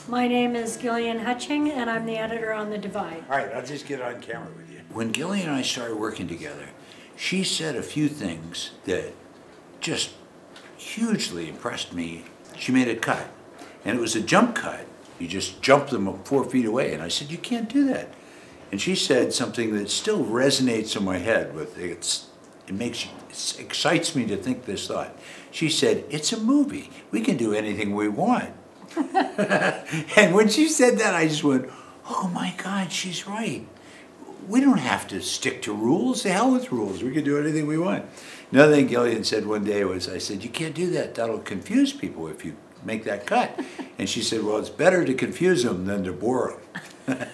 My name is Gillian Hutshing, and I'm the editor on The Divide. All right, I'll just get on camera with you. When Gillian and I started working together, she said a few things that just hugely impressed me. She made a cut, and it was a jump cut. You just jump them 4 feet away, and I said, you can't do that. And she said something that still resonates in my head with it excites me to think this thought. She said, it's a movie. We can do anything we want. And when she said that, I just went, oh my God, she's right. We don't have to stick to rules. The hell with rules. We can do anything we want. Another thing Gillian said one day was, I said, you can't do that. That'll confuse people if you make that cut. And she said, well, it's better to confuse them than to bore them.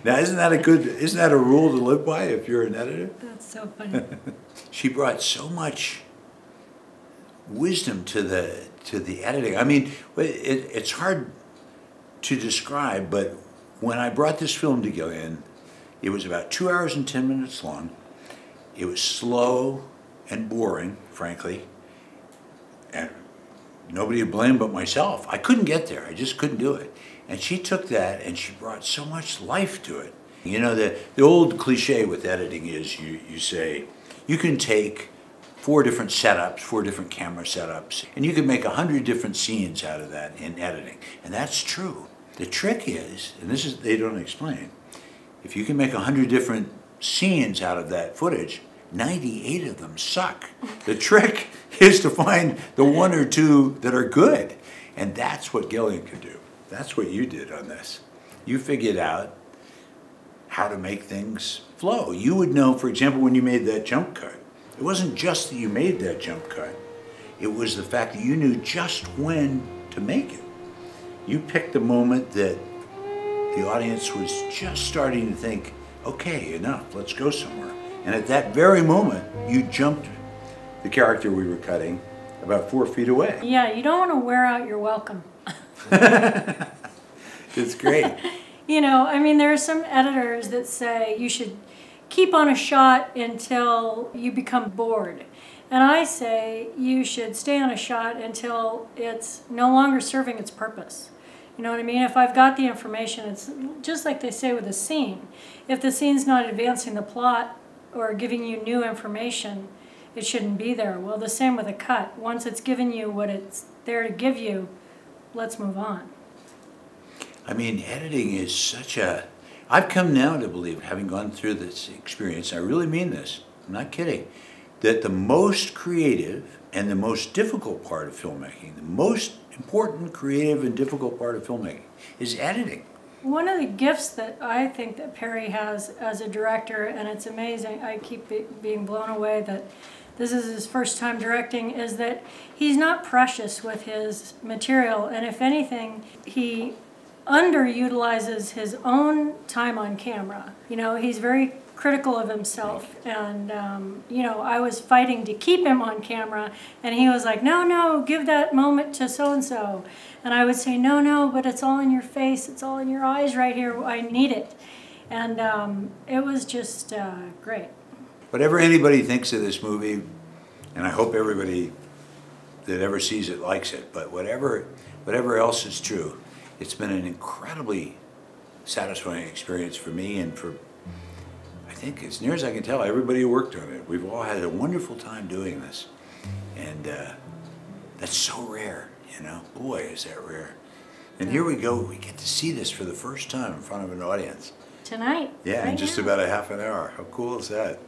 Now, isn't that a rule to live by if you're an editor? That's so funny. She brought so much wisdom to the editing. I mean, it's hard to describe, but when I brought this film to Gillian, it was about 2 hours and 10 minutes long. It was slow and boring, frankly, and nobody to blame but myself. I couldn't get there. I just couldn't do it. And she took that and she brought so much life to it. You know, the old cliche with editing is you say, you can take 4 different setups, 4 different camera setups, and you can make 100 different scenes out of that in editing. And that's true. The trick is, and this is, they don't explain, if you can make 100 different scenes out of that footage, 98 of them suck. The trick is to find the 1 or 2 that are good. And that's what Gillian could do. That's what you did on this. You figured out how to make things flow. You would know, for example, when you made that jump cut, it wasn't just that you made that jump cut. It was the fact that you knew just when to make it. You picked the moment that the audience was just starting to think, okay, enough, let's go somewhere. And at that very moment, you jumped the character we were cutting about 4 feet away. Yeah, you don't want to wear out your welcome. It's great. You know, I mean, there are some editors that say you should keep on a shot until you become bored. And I say you should stay on a shot until it's no longer serving its purpose. You know what I mean? If I've got the information, it's just like they say with a scene. If the scene's not advancing the plot or giving you new information, it shouldn't be there. Well, the same with a cut. Once it's given you what it's there to give you, let's move on. I mean, editing is such a... I've come now to believe, having gone through this experience, I really mean this, I'm not kidding, that the most creative and the most difficult part of filmmaking, the most important creative and difficult part of filmmaking is editing. One of the gifts that I think that Perry has as a director, and it's amazing, I keep being blown away that this is his first time directing, is that he's not precious with his material, and if anything, he underutilizes his own time on camera. You know, he's very critical of himself, and you know, I was fighting to keep him on camera, and he was like, no, give that moment to so-and-so. And I would say, no, but it's all in your face, it's all in your eyes right here, I need it. And it was just great. Whatever anybody thinks of this movie, and I hope everybody that ever sees it likes it, but whatever else is true, it's been an incredibly satisfying experience for me and for, I think, as near as I can tell, everybody who worked on it. We've all had a wonderful time doing this. And that's so rare, you know? Boy, is that rare. And here we go, we get to see this for the first time in front of an audience. Tonight. Yeah, right in just now. about a half an hour. How cool is that?